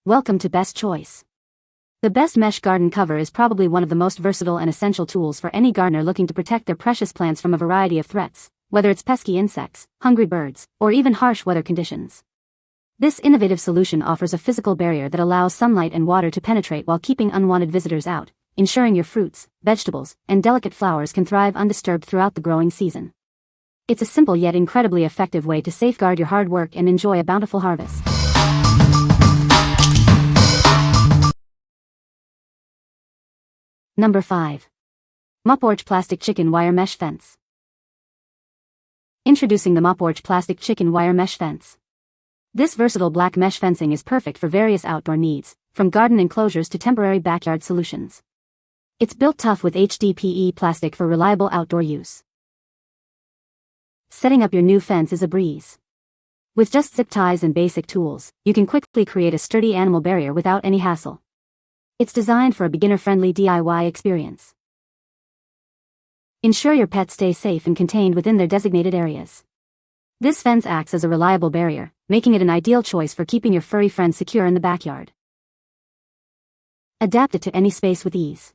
Welcome to Best Choice. The Best Mesh Garden Cover is probably one of the most versatile and essential tools for any gardener looking to protect their precious plants from a variety of threats, whether it's pesky insects, hungry birds, or even harsh weather conditions. This innovative solution offers a physical barrier that allows sunlight and water to penetrate while keeping unwanted visitors out, ensuring your fruits, vegetables, and delicate flowers can thrive undisturbed throughout the growing season. It's a simple yet incredibly effective way to safeguard your hard work and enjoy a bountiful harvest. Number 5. MaPorch Plastic Chicken Wire Mesh Fence. Introducing the MaPorch Plastic Chicken Wire Mesh Fence. This versatile black mesh fencing is perfect for various outdoor needs, from garden enclosures to temporary backyard solutions. It's built tough with HDPE plastic for reliable outdoor use. Setting up your new fence is a breeze. With just zip ties and basic tools, you can quickly create a sturdy animal barrier without any hassle. It's designed for a beginner-friendly DIY experience. Ensure your pets stay safe and contained within their designated areas. This fence acts as a reliable barrier, making it an ideal choice for keeping your furry friends secure in the backyard. Adapt it to any space with ease.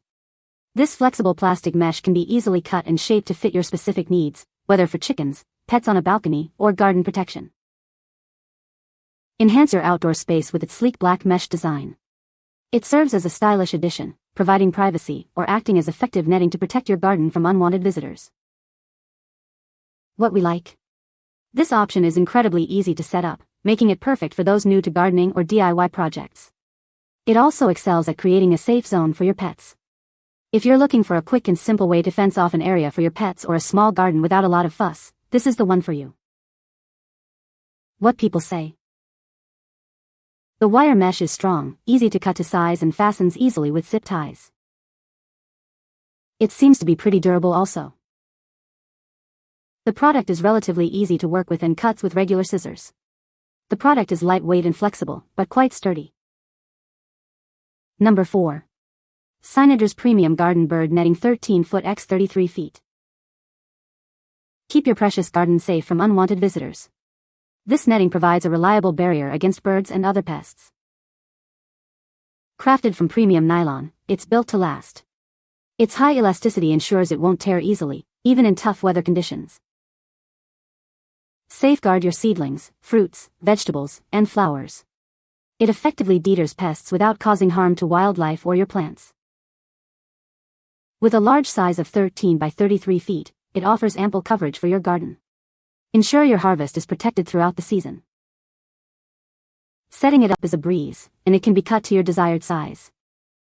This flexible plastic mesh can be easily cut and shaped to fit your specific needs, whether for chickens, pets on a balcony, or garden protection. Enhance your outdoor space with its sleek black mesh design. It serves as a stylish addition, providing privacy or acting as effective netting to protect your garden from unwanted visitors. What we like. This option is incredibly easy to set up, making it perfect for those new to gardening or DIY projects. It also excels at creating a safe zone for your pets. If you're looking for a quick and simple way to fence off an area for your pets or a small garden without a lot of fuss, this is the one for you. What people say. The wire mesh is strong, easy to cut to size and fastens easily with zip ties. It seems to be pretty durable also. The product is relatively easy to work with and cuts with regular scissors. The product is lightweight and flexible, but quite sturdy. Number 4. Gsinodrs Premium Garden Bird Netting 13 foot x 33 feet. Keep your precious garden safe from unwanted visitors. This netting provides a reliable barrier against birds and other pests. Crafted from premium nylon, it's built to last. Its high elasticity ensures it won't tear easily, even in tough weather conditions. Safeguard your seedlings, fruits, vegetables, and flowers. It effectively deters pests without causing harm to wildlife or your plants. With a large size of 13 by 33 feet, it offers ample coverage for your garden. Ensure your harvest is protected throughout the season. Setting it up is a breeze, and it can be cut to your desired size.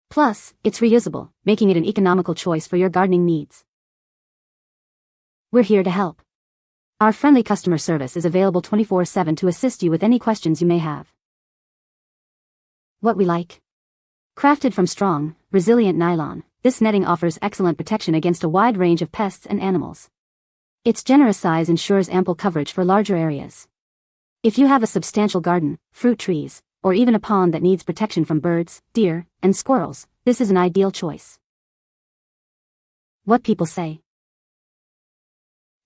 Plus, it's reusable, making it an economical choice for your gardening needs. We're here to help. Our friendly customer service is available 24/7 to assist you with any questions you may have. What we like. Crafted from strong, resilient nylon, this netting offers excellent protection against a wide range of pests and animals. Its generous size ensures ample coverage for larger areas. If you have a substantial garden, fruit trees, or even a pond that needs protection from birds, deer, and squirrels, this is an ideal choice. What people say.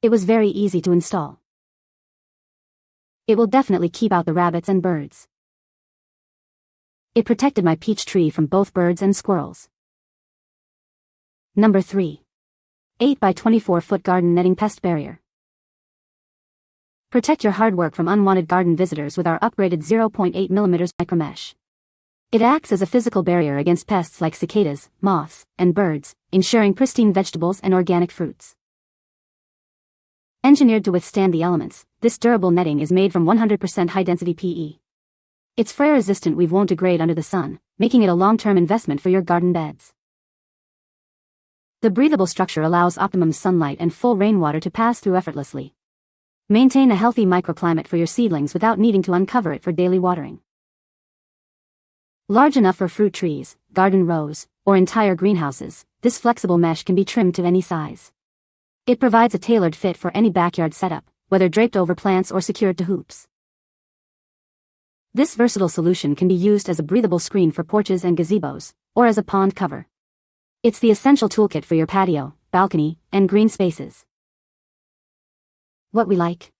It was very easy to install. It will definitely keep out the rabbits and birds. It protected my peach tree from both birds and squirrels. Number 3. 8 by 24 foot garden netting pest barrier. Protect your hard work from unwanted garden visitors with our upgraded 0.8 mm micromesh. It acts as a physical barrier against pests like cicadas, moths, and birds, ensuring pristine vegetables and organic fruits. Engineered to withstand the elements, this durable netting is made from 100% high-density PE. Its fire-resistant weave won't degrade under the sun, making it a long-term investment for your garden beds. The breathable structure allows optimum sunlight and full rainwater to pass through effortlessly. Maintain a healthy microclimate for your seedlings without needing to uncover it for daily watering. Large enough for fruit trees, garden rows, or entire greenhouses, this flexible mesh can be trimmed to any size. It provides a tailored fit for any backyard setup, whether draped over plants or secured to hoops. This versatile solution can be used as a breathable screen for porches and gazebos, or as a pond cover. It's the essential toolkit for your patio, balcony, and green spaces. What we like.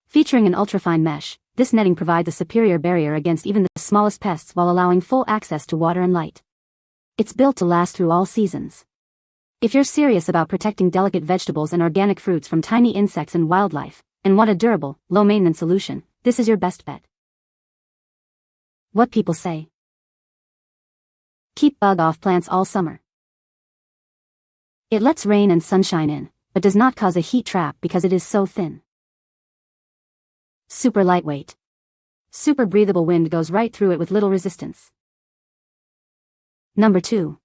Featuring an ultrafine mesh, this netting provides a superior barrier against even the smallest pests while allowing full access to water and light. It's built to last through all seasons. If you're serious about protecting delicate vegetables and organic fruits from tiny insects and wildlife, and want a durable, low-maintenance solution, this is your best bet. What people say. Keep bug-off plants all summer. It lets rain and sunshine in, but does not cause a heat trap because it is so thin. Super lightweight. Super breathable, wind goes right through it with little resistance. Number 2.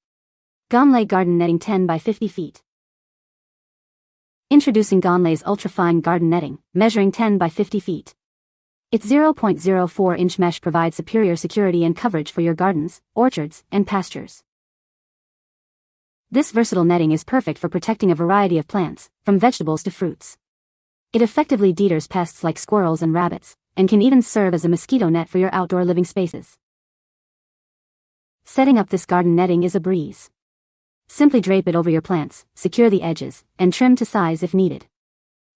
GonLei Garden Netting 10 by 50 feet. Introducing GonLei's ultrafine garden netting, measuring 10 by 50 feet. Its 0.04-inch mesh provides superior security and coverage for your gardens, orchards, and pastures. This versatile netting is perfect for protecting a variety of plants, from vegetables to fruits. It effectively deters pests like squirrels and rabbits, and can even serve as a mosquito net for your outdoor living spaces. Setting up this garden netting is a breeze. Simply drape it over your plants, secure the edges, and trim to size if needed.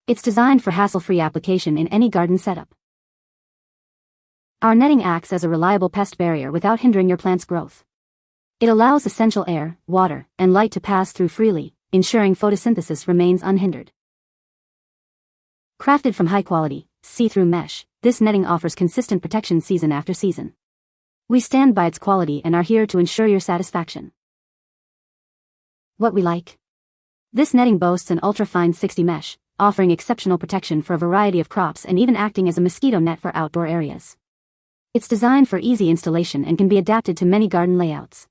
It's designed for hassle-free application in any garden setup. Our netting acts as a reliable pest barrier without hindering your plant's growth. It allows essential air, water, and light to pass through freely, ensuring photosynthesis remains unhindered. Crafted from high-quality, see-through mesh, this netting offers consistent protection season after season. We stand by its quality and are here to ensure your satisfaction. What we like. This netting boasts an ultrafine 60 mesh, offering exceptional protection for a variety of crops and even acting as a mosquito net for outdoor areas. It's designed for easy installation and can be adapted to many garden layouts.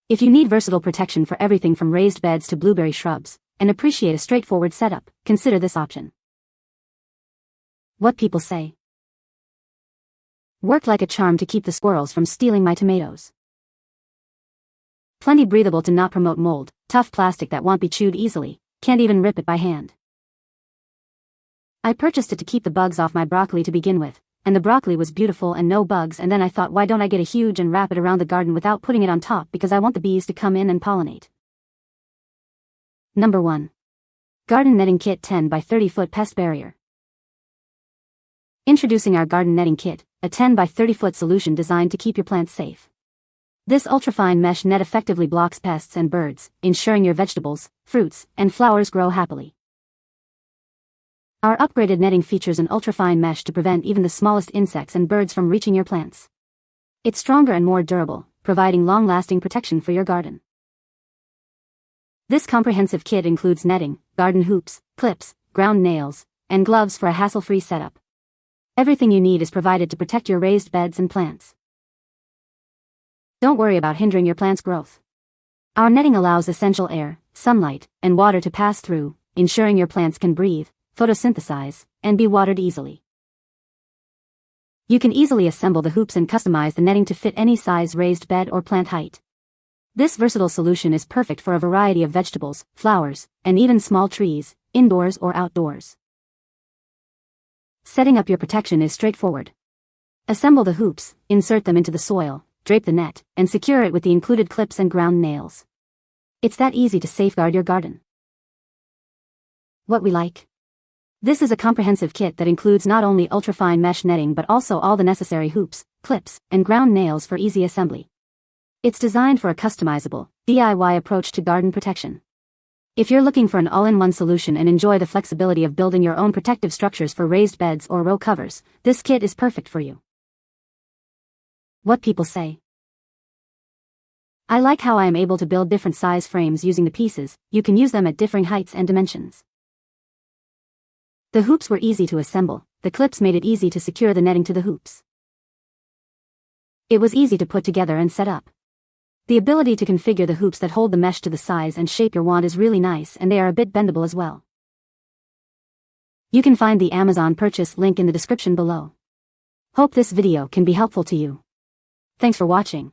If you need versatile protection for everything from raised beds to blueberry shrubs, and appreciate a straightforward setup, consider this option. What people say. Worked like a charm to keep the squirrels from stealing my tomatoes. Plenty breathable to not promote mold, tough plastic that won't be chewed easily, can't even rip it by hand. I purchased it to keep the bugs off my broccoli to begin with, and the broccoli was beautiful and no bugs, and then I thought, why don't I get a huge and wrap it around the garden without putting it on top, because I want the bees to come in and pollinate. Number 1. Garden Netting Kit 10 by 30 foot Pest Barrier. Introducing our Garden Netting Kit, a 10 by 30 foot solution designed to keep your plants safe. This ultrafine mesh net effectively blocks pests and birds, ensuring your vegetables, fruits, and flowers grow happily. Our upgraded netting features an ultrafine mesh to prevent even the smallest insects and birds from reaching your plants. It's stronger and more durable, providing long-lasting protection for your garden. This comprehensive kit includes netting, garden hoops, clips, ground nails, and gloves for a hassle-free setup. Everything you need is provided to protect your raised beds and plants. Don't worry about hindering your plant's growth. Our netting allows essential air, sunlight, and water to pass through, ensuring your plants can breathe, photosynthesize, and be watered easily. You can easily assemble the hoops and customize the netting to fit any size raised bed or plant height. This versatile solution is perfect for a variety of vegetables, flowers, and even small trees, indoors or outdoors. Setting up your protection is straightforward. Assemble the hoops, insert them into the soil, drape the net, and secure it with the included clips and ground nails. It's that easy to safeguard your garden. What we like. This is a comprehensive kit that includes not only ultrafine mesh netting but also all the necessary hoops, clips, and ground nails for easy assembly. It's designed for a customizable, DIY approach to garden protection. If you're looking for an all-in-one solution and enjoy the flexibility of building your own protective structures for raised beds or row covers, this kit is perfect for you. What people say. I like how I am able to build different size frames using the pieces. You can use them at differing heights and dimensions. The hoops were easy to assemble, the clips made it easy to secure the netting to the hoops. It was easy to put together and set up. The ability to configure the hoops that hold the mesh to the size and shape you want is really nice, and they are a bit bendable as well. You can find the Amazon purchase link in the description below. Hope this video can be helpful to you. Thanks for watching.